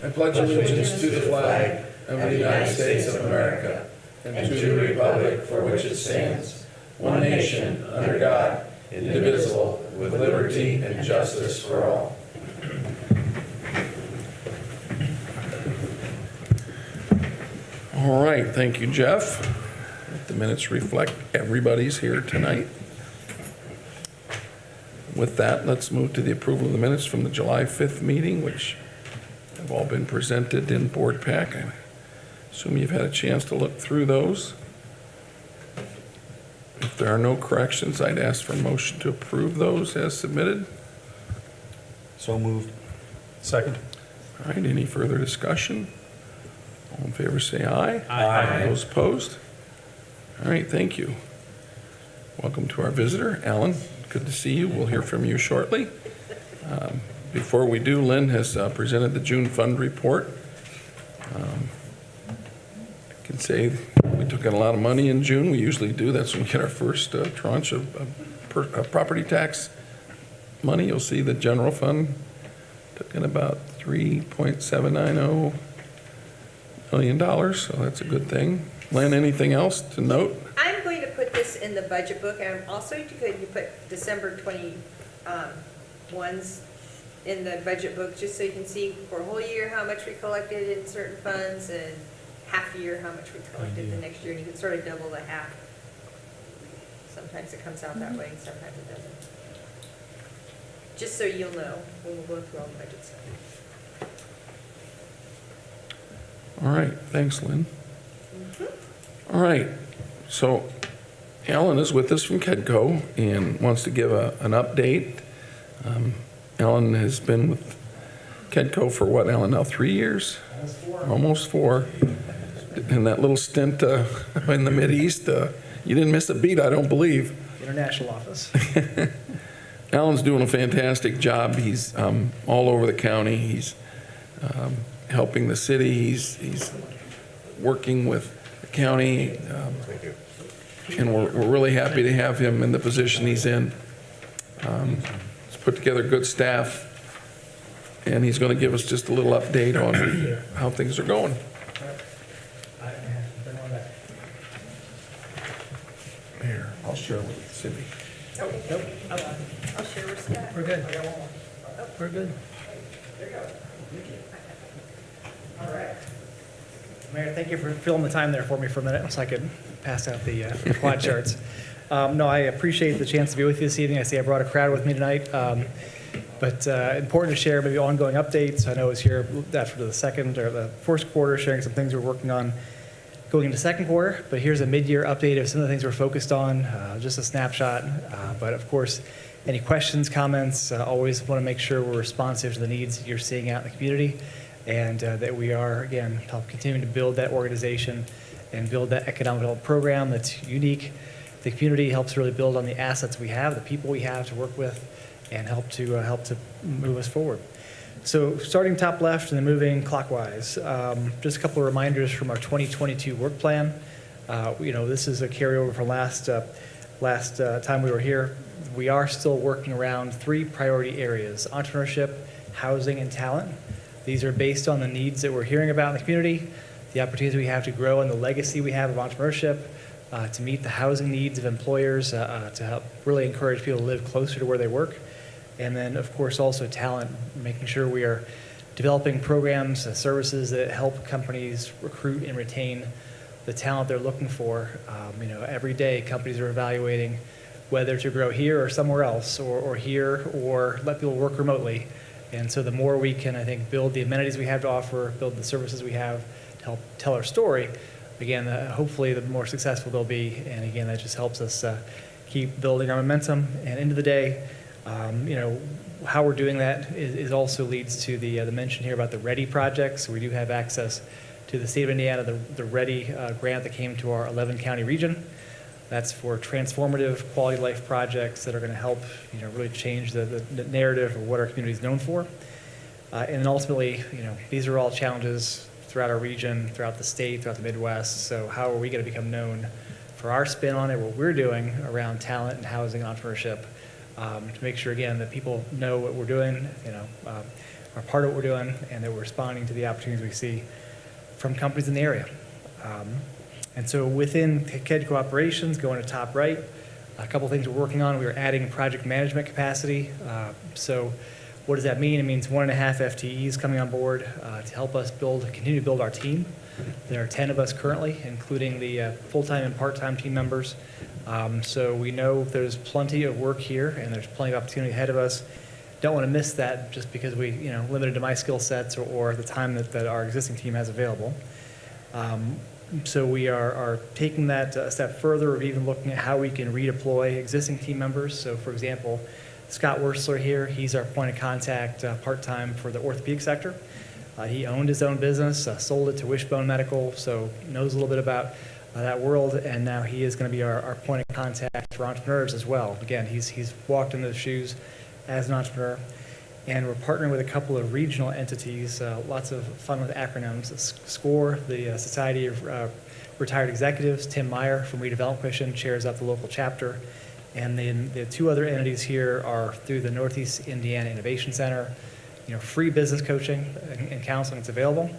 I pledge allegiance to the flag of the United States of America and to the republic for which it stands, one nation, under God, indivisible, with liberty and justice for all. All right, thank you, Jeff. The minutes reflect everybody's here tonight. With that, let's move to the approval of the minutes from the July 5th meeting, which have all been presented in board pack. I assume you've had a chance to look through those. If there are no corrections, I'd ask for a motion to approve those as submitted. So moved. Second. All right, any further discussion? All in favor say aye. Aye. Those opposed? All right, thank you. Welcome to our visitor, Alan. Good to see you. We'll hear from you shortly. Before we do, Lynn has presented the June fund report. I can say we took in a lot of money in June. We usually do. That's when we get our first tranche of property tax money. You'll see the general fund took in about $3.790 million, so that's a good thing. Lynn, anything else to note? I'm going to put this in the budget book, and also could you put December 21's in the budget book, just so you can see for a whole year how much we collected in certain funds, and half a year how much we collected the next year, and you can sort of double the half. Sometimes it comes out that way, and sometimes it doesn't. Just so you'll know when we go through all the budget stuff. All right, thanks, Lynn. All right, so Alan is with us from KEDCO and wants to give an update. Alan has been with KEDCO for what, Alan, now 3 years? Almost four. In that little stint in the Mideast, you didn't miss a beat, I don't believe. International office. Alan's doing a fantastic job. He's all over the county. He's helping the city. He's working with the county. And we're really happy to have him in the position he's in. He's put together good staff, and he's going to give us just a little update on how things are going. Here, I'll share with Cindy. Nope. I'll share with Scott. We're good. We're good. All right. Mayor, thank you for filling the time there for me for a minute so I could pass out the quad charts. No, I appreciate the chance to be with you this evening. I see I brought a crowd with me tonight. But important to share maybe ongoing updates. I know I was here after the second or the first quarter sharing some things we're working on going into second quarter, but here's a mid-year update of some of the things we're focused on, just a snapshot. But of course, any questions, comments, always want to make sure we're responsive to the needs you're seeing out in the community, and that we are, again, continuing to build that organization and build that economic development program that's unique. The community helps really build on the assets we have, the people we have to work with, and help to move us forward. So starting top left and then moving clockwise, just a couple of reminders from our 2022 work plan. This is a carryover from last time we were here. We are still working around 3 priority areas: entrepreneurship, housing, and talent. These are based on the needs that we're hearing about in the community, the opportunities we have to grow, and the legacy we have of entrepreneurship, to meet the housing needs of employers, to help really encourage people to live closer to where they work. And then, of course, also talent, making sure we are developing programs, services that help companies recruit and retain the talent they're looking for. Every day companies are evaluating whether to grow here or somewhere else, or here, or let people work remotely. And so the more we can, I think, build the amenities we have to offer, build the services we have to help tell our story, again, hopefully the more successful they'll be. And again, that just helps us keep building our momentum. And end of the day, how we're doing that is also leads to the mention here about the READY project. So we do have access to the state of Indiana, the READY grant that came to our 11-county region. That's for transformative quality of life projects that are going to help really change the narrative of what our community is known for. And then ultimately, these are all challenges throughout our region, throughout the state, throughout the Midwest. So how are we going to become known for our spin on it, what we're doing around talent and housing and entrepreneurship, to make sure, again, that people know what we're doing. are part of what we're doing and that we're responding to the opportunities we see from companies in the area. And so within KEDCO operations, going to top right, a couple things we're working on. We are adding project management capacity. So what does that mean? It means 1.5 FTEs coming on board to help us continue to build our team. There are 10 of us currently, including the full-time and part-time team members. So we know there's plenty of work here and there's plenty of opportunity ahead of us. Don't want to miss that just because we, limited to my skill sets or the time that our existing team has available. So we are taking that a step further of even looking at how we can redeploy existing team members. So for example, Scott Wursler here, he's our point of contact part-time for the orthopedic sector. He owned his own business, sold it to Wishbone Medical, so knows a little bit about that world, and now he is going to be our point of contact for entrepreneurs as well. Again, he's walked in those shoes as an entrepreneur, and we're partnering with a couple of regional entities, lots of fun with acronyms. SCORE, the Society of Retired Executives. Tim Meyer from Redevelopment Commission chairs up the local chapter. And then the two other entities here are through the Northeast Indiana Innovation Center, free business coaching and counseling that's available.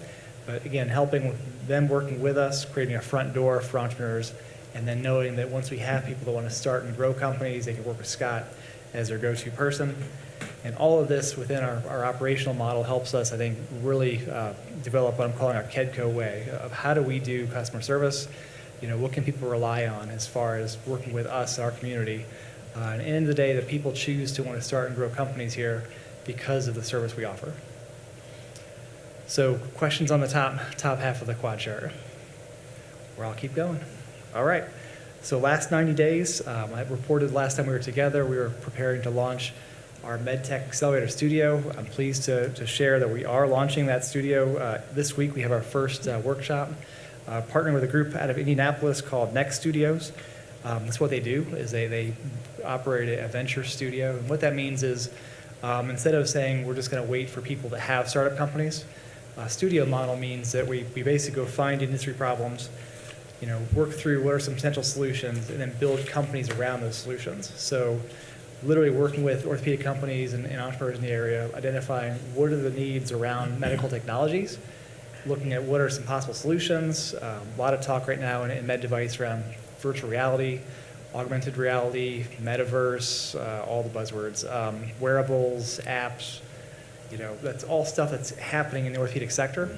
But again, helping with them working with us, creating a front door for entrepreneurs, and then knowing that once we have people that want to start and grow companies, they can work with Scott as their go-to person. And all of this within our operational model helps us, I think, really develop what I'm calling our KEDCO way of how do we do customer service. What can people rely on as far as working with us, our community? And at the end of the day, the people choose to want to start and grow companies here because of the service we offer. So questions on the top half of the quad chart, or I'll keep going. All right. So last 90 days, I reported last time we were together, we were preparing to launch our MedTech Accelerator Studio. I'm pleased to share that we are launching that studio. This week we have our first workshop, partnering with a group out of Indianapolis called Next Studios. That's what they do, is they operate a venture studio. And what that means is instead of saying we're just going to wait for people to have startup companies, a studio model means that we basically go find industry problems, work through what are some potential solutions, and then build companies around those solutions. So literally working with orthopedic companies and entrepreneurs in the area, identifying what are the needs around medical technologies, looking at what are some possible solutions. A lot of talk right now in med device around virtual reality, augmented reality, metaverse, all the buzzwords, wearables, apps. That's all stuff that's happening in the orthopedic sector,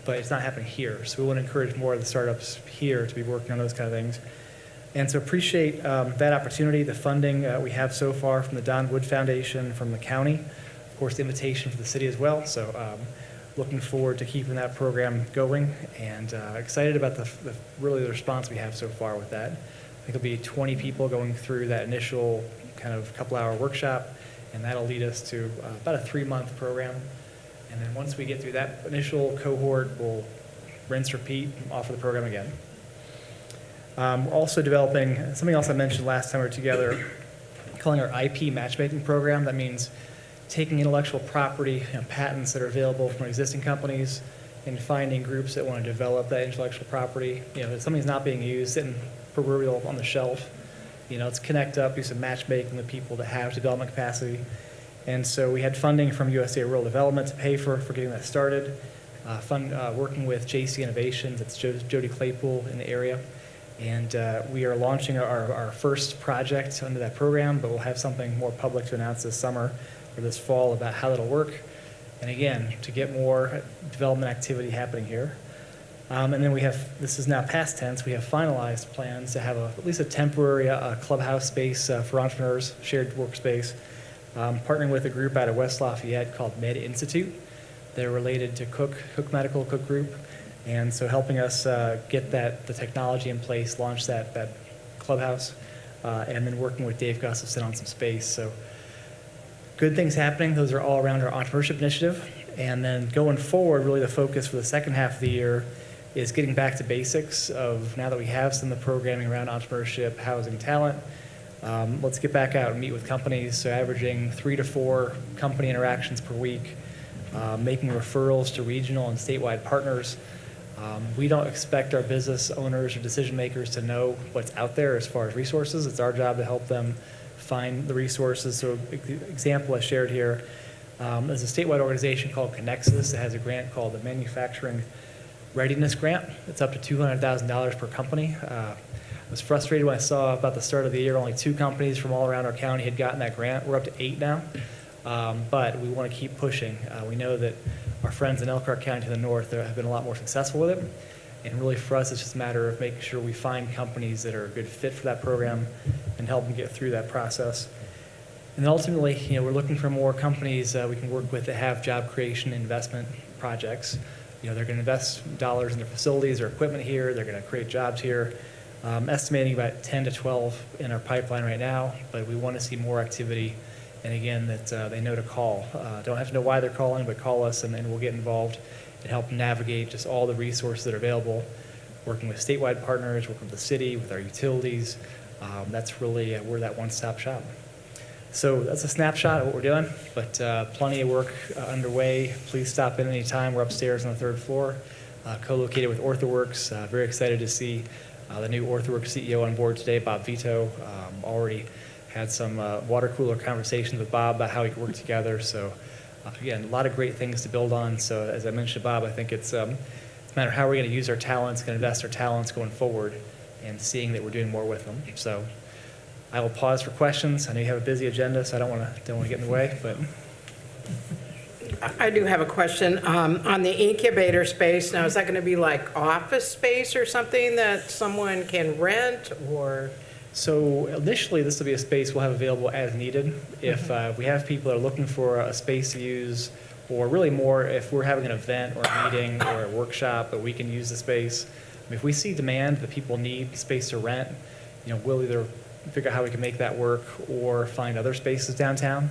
but it's not happening here. So we want to encourage more of the startups here to be working on those kind of things. And so appreciate that opportunity, the funding we have so far from the Don Wood Foundation, from the county, of course, the invitation for the city as well. So looking forward to keeping that program going, and excited about the response we have so far with that. I think it'll be 20 people going through that initial kind of couple-hour workshop, and that'll lead us to about a 3-month program. And then once we get through that initial cohort, we'll rinse, repeat, offer the program again. We're also developing something else I mentioned last time we were together, calling our IP matchmaking program. That means taking intellectual property, patents that are available from existing companies, and finding groups that want to develop that intellectual property. If something's not being used, sitting proverbial on the shelf, let's connect up, do some matchmaking with people that have development capacity. And so we had funding from USA Rural Development to pay for getting that started. Working with JC Innovations, that's Jody Claypool in the area. And we are launching our first project under that program, but we'll have something more public to announce this summer or this fall about how that'll work. And again, to get more development activity happening here. And then we have, this is now past tense, we have finalized plans to have at least a temporary clubhouse space for entrepreneurs, shared workspace, partnering with a group out of West Lafayette called Med Institute. They're related to Cook Group. And so helping us get the technology in place, launch that clubhouse, and then working with Dave Gustafson on some space. So good things happening. Those are all around our entrepreneurship initiative. And then going forward, really the focus for the second half of the year is getting back to basics of, now that we have some of the programming around entrepreneurship, housing, talent, let's get back out and meet with companies. So averaging 3 to 4 company interactions per week, making referrals to regional and statewide partners. We don't expect our business owners or decision makers to know what's out there as far as resources. It's our job to help them find the resources. So the example I shared here, There's a statewide organization called Connexus that has a grant called the Manufacturing Readiness Grant. It's up to $200,000 per company. I was frustrated when I saw about the start of the year, only 2 companies from all around our county had gotten that grant. We're up to 8 now, but we want to keep pushing. We know that our friends in Elkhart County to the north have been a lot more successful with it, and really for us, it's just a matter of making sure we find companies that are a good fit for that program and help them get through that process. And then ultimately, we're looking for more companies we can work with that have job creation and investment projects. They're going to invest dollars in their facilities or equipment here. They're going to create jobs here. Estimating about 10 to 12 in our pipeline right now, but we want to see more activity. And again, that they know to call. Don't have to know why they're calling, but call us and we'll get involved and help navigate just all the resources that are available, working with statewide partners, working with the city, with our utilities. That's really, we're that one-stop shop. So that's a snapshot of what we're doing, but plenty of work underway. Please stop in any time. We're upstairs on the 3rd floor, co-located with OrthoWorks. Very excited to see the new OrthoWorks CEO on board today, Bob Vito. Already had some water cooler conversations with Bob about how we could work together. So again, a lot of great things to build on. So as I mentioned to Bob, I think it's a matter of how we're going to use our talents, going to invest our talents going forward, and seeing that we're doing more with them. So I will pause for questions. I know you have a busy agenda, so I don't want to get in the way, but. I do have a question. On the incubator space, now is that going to be like office space or something that someone can rent or? So initially, this will be a space we'll have available as needed. If we have people that are looking for a space to use, or really more if we're having an event or a meeting or a workshop, but we can use the space. If we see demand that people need space to rent, we'll either figure out how we can make that work or find other spaces downtown.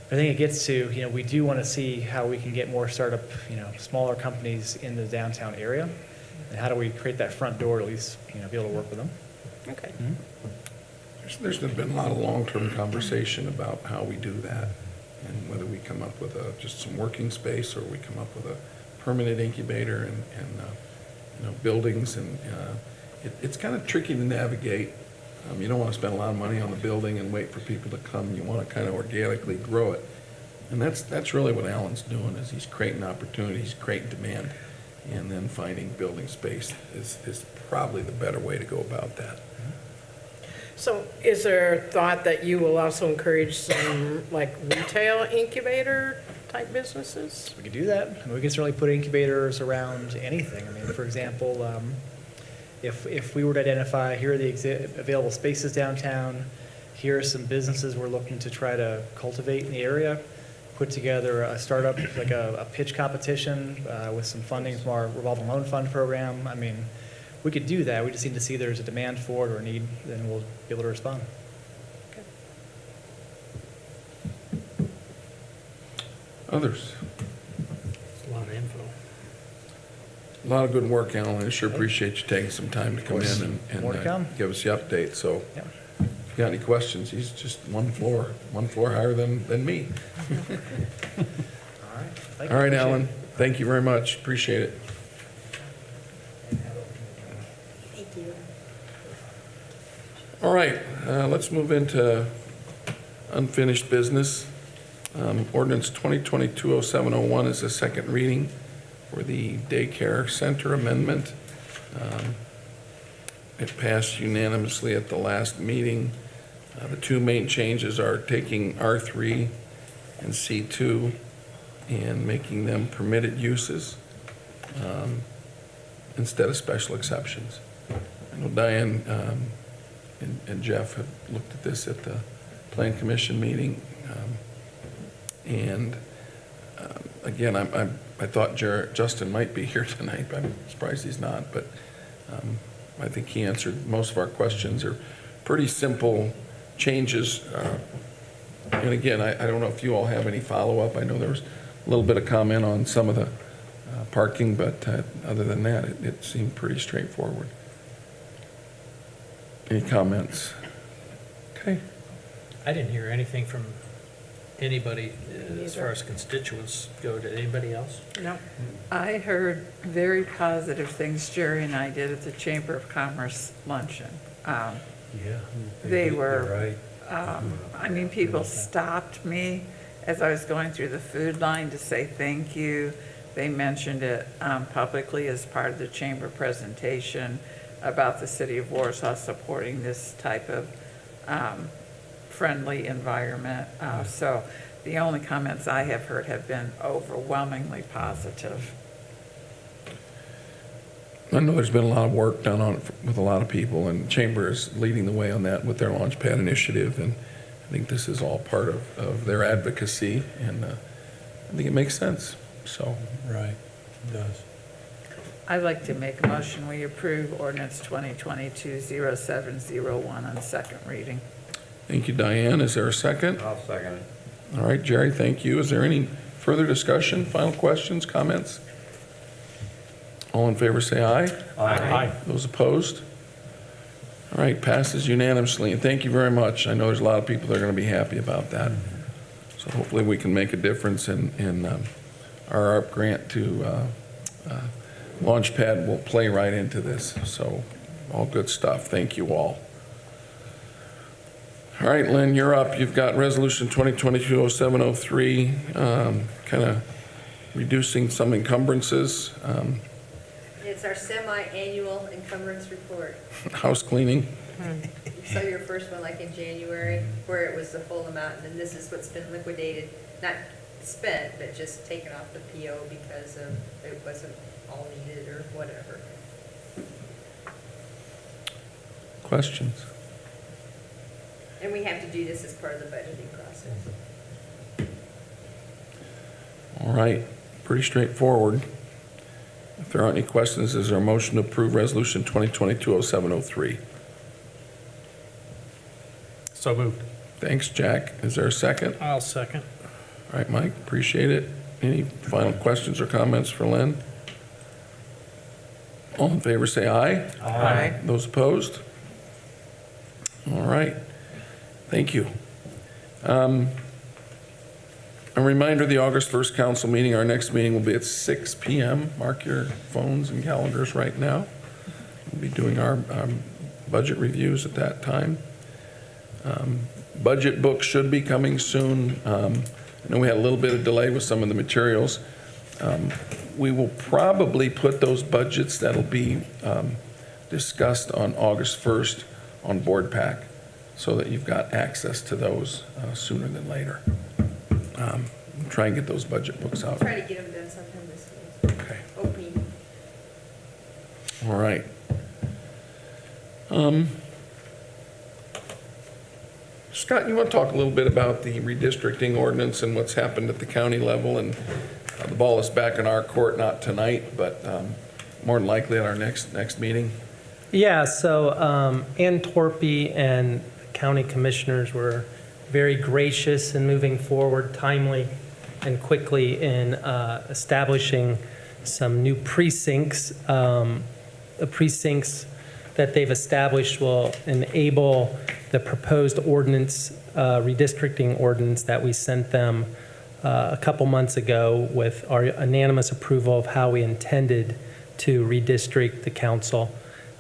I think it gets to, we do want to see how we can get more startup, smaller companies in the downtown area. And how do we create that front door to at least, be able to work with them? Okay. There's been a lot of long-term conversation about how we do that, and whether we come up with just some working space, or we come up with a permanent incubator and buildings, and it's kind of tricky to navigate. You don't want to spend a lot of money on the building and wait for people to come. You want to kind of organically grow it. And that's really what Alan's doing, is he's creating opportunities, creating demand, and then finding building space is probably the better way to go about that. So is there thought that you will also encourage some like retail incubator type businesses? We could do that. We can certainly put incubators around anything. For example, if we were to identify, here are the available spaces downtown, here are some businesses we're looking to try to cultivate in the area, put together a startup, like a pitch competition with some funding from our revolving loan fund program. We could do that. We just need to see there's a demand for it or a need, then we'll be able to respond. Others? A lot of info. A lot of good work, Alan. I sure appreciate you taking some time to come in More to come. and give us the update. So Yeah. if you got any questions, he's just one floor higher than me. All right. Thank you. All right, Appreciate Alan, it. thank you very much. Appreciate it. Thank you. All right, let's move into unfinished business. Ordinance 2022-0701 is the second reading for the daycare center amendment. It passed unanimously at the last meeting. The two main changes are taking R3 and C2 and making them permitted uses instead of special exceptions. I know Diane and Jeff have looked at this at the Plan Commission meeting. Again, I thought Justin might be here tonight, but I'm surprised he's not. But I think he answered most of our questions. They're pretty simple changes. And again, I don't know if you all have any follow-up. I know there was a little bit of comment on some of the parking, but other than that, it seemed pretty straightforward. Any comments? Okay. I didn't hear anything from anybody as Neither. far as constituents go. Did anybody else? No? I heard very positive things Jerry and I did at the Chamber of Commerce luncheon. Yeah. They were, people stopped me as I was going through the food line to say thank you, they mentioned it publicly as part of the chamber presentation about the city of Warsaw supporting this type of friendly environment. So the only comments I have heard have been overwhelmingly positive. I know there's been a lot of work done on it with a lot of people, and Chamber is leading the way on that with their Launchpad initiative, and I think this is all part of their advocacy, and I think it makes sense, so. Right, it does. I'd like to make a motion, we approve ordinance 2022-0701 on second reading. Thank you, Diane. Is there a second? I'll second it. All right, Jerry, thank you. Is there any further discussion, final questions, comments? All in favor, say aye. Aye. Those opposed? All right, passes unanimously, and thank you very much. I know there's a lot of people that are going to be happy about that. So hopefully we can make a difference in our ARP grant to Launchpad will play right into this. So all good stuff. Thank you all. All right, Lynn, you're up. You've got Resolution 2022-0703, kind of reducing some encumbrances, It's our semi-annual encumbrance report. house cleaning. So your first one like in January, where it was the full amount, and then this is what's been liquidated, not spent, but just taken off the PO because of, it wasn't all needed or whatever. Questions? And we have to do this as part of the budgeting process. All right, pretty straightforward. If there aren't any questions, is there a motion to approve Resolution 2022-0703? So moved. Thanks, Jack. Is there a second? I'll second. All right, Mike, appreciate it. Any final questions or comments for Lynn? All in favor, say aye. Aye. Those opposed? All right, thank you. A reminder, the August 1st council meeting, our next meeting will be at 6 PM. Mark your phones and calendars right now. We'll be doing our budget reviews at that time. Budget book should be coming soon. I know we had a little bit of delay with some of the materials. We will probably put those budgets that'll be discussed on August 1st on Board Pack so that you've got access to those sooner than later. Try and get those budget books out. Try to get them done sometime this week. Okay. Opening. All right. Scott, you want to talk a little bit about the redistricting ordinance and what's happened at the county level? And the ball is back in our court, not tonight, but more than likely at our next meeting. Yeah, so Ann Torpy and county commissioners were very gracious in moving forward timely and quickly in establishing some new precincts. The precincts that they've established will enable the proposed ordinance, redistricting ordinance that we sent them a couple months ago with our unanimous approval of how we intended to redistrict the council.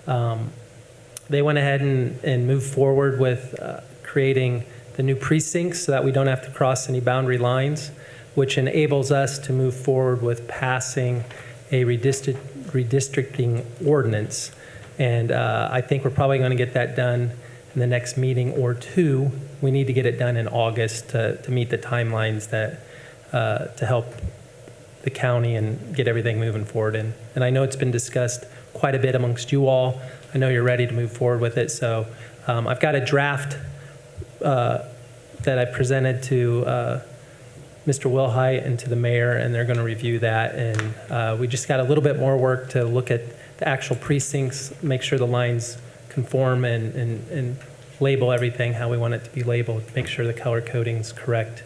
They went ahead and moved forward with creating the new precincts so that we don't have to cross any boundary lines, which enables us to move forward with passing a redistricting ordinance. And I think we're probably going to get that done in the next meeting or two. We need to get it done in August to meet the timelines that to help the county and get everything moving forward. And I know it's been discussed quite a bit amongst you all. I know you're ready to move forward with it. So I've got a draft that I presented to Mr. Wilhite and to the mayor, and they're going to review that. And we just got a little bit more work to look at the actual precincts, make sure the lines conform and label everything how we want it to be labeled, make sure the color coding's correct.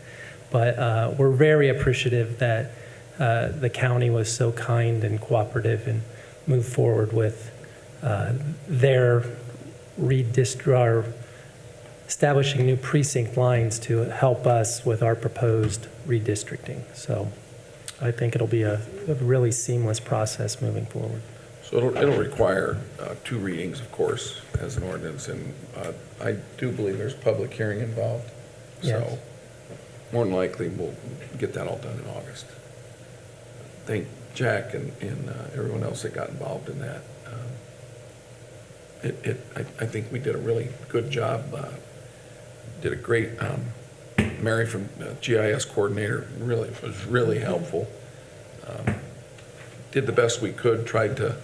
But we're very appreciative that the county was so kind and cooperative and moved forward with their establishing new precinct lines to help us with our proposed redistricting. So I think it'll be a really seamless process moving forward. So it'll require two readings, of course, as an ordinance, and I do believe there's public hearing involved. So Yes. more than likely, we'll get that all done in August. Thank Jack and everyone else that got involved in that. I think we did a really good job. Did a great, Mary from GIS coordinator was really helpful. Did the best we could, tried to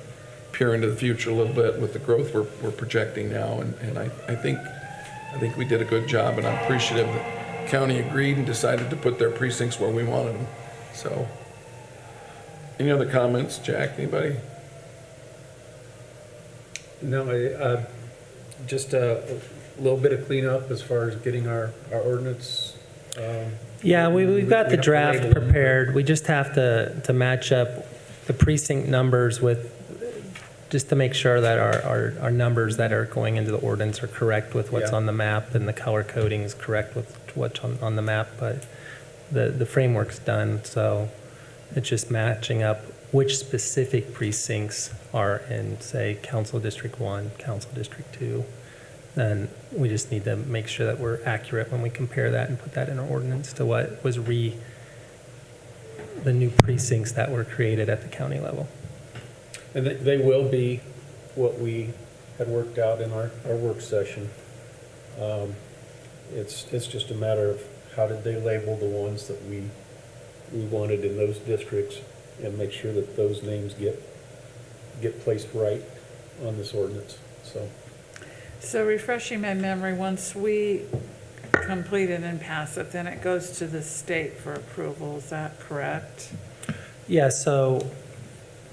peer into the future a little bit with the growth we're projecting now, and I think we did a good job, and I'm appreciative that county agreed and decided to put their precincts where we wanted them. So, any other comments, Jack, anybody? No, just a little bit of cleanup as far as getting our ordinance. Yeah, we've got we the have to draft label them. prepared. We just have to match up the precinct numbers with, just to make sure that our numbers that are going into the ordinance are correct with what's Yeah. on the map, and the color coding is correct with what's on the map, but the framework's done, so it's just matching up which specific precincts are in, say, Council District 1, Council District 2. Then we just need to make sure that we're accurate when we compare that and put that in our ordinance to what was the new precincts that were created at the county level. And they will be what we had worked out in our work session. It's just a matter of how did they label the ones that we wanted in those districts, and make sure that those names get placed right on this ordinance, so. So refreshing my memory, once we complete it and pass it, then it goes to the state for approval, is that correct? Yeah, so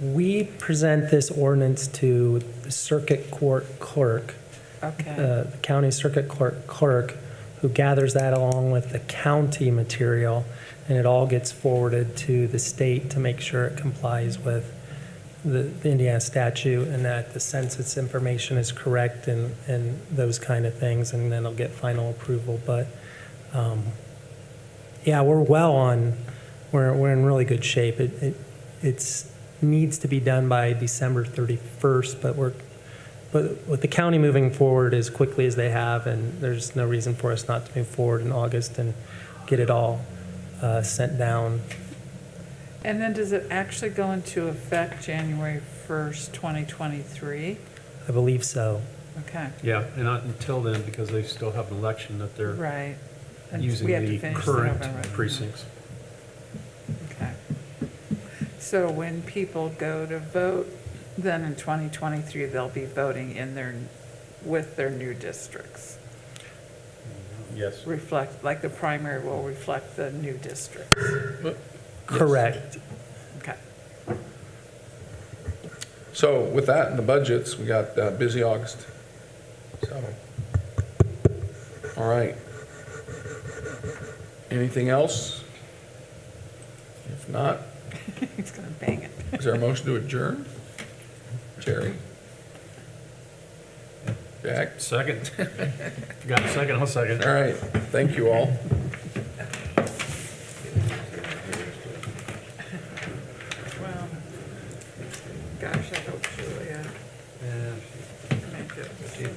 we present this ordinance to the circuit court clerk, Okay, the county circuit court clerk, who gathers that along with the county material, and it all gets forwarded to the state to make sure it complies with the Indiana statute, and that the census information is correct, and those kind of things, and then it'll get final approval. But yeah, we're in really good shape. It's needs to be done by December 31st, but with the county moving forward as quickly as they have, and there's no reason for us not to move forward in August and get it all sent down. and then does it actually go into effect January 1st, 2023? I believe so. Okay, Yeah, and not until then, because they still have an election that they're right. And using we have to the finish current November. precincts. Okay. So when people go to vote, then in 2023, they'll be voting with their new districts. Yes. Like the primary will reflect the new districts. Correct. Okay. So with that and the budgets, we got busy August. So, all right. Anything else? If not, He's gonna bang it. is there a motion to adjourn? Jerry? Jack? Second. If you got a second, I'll second. All right, thank you all.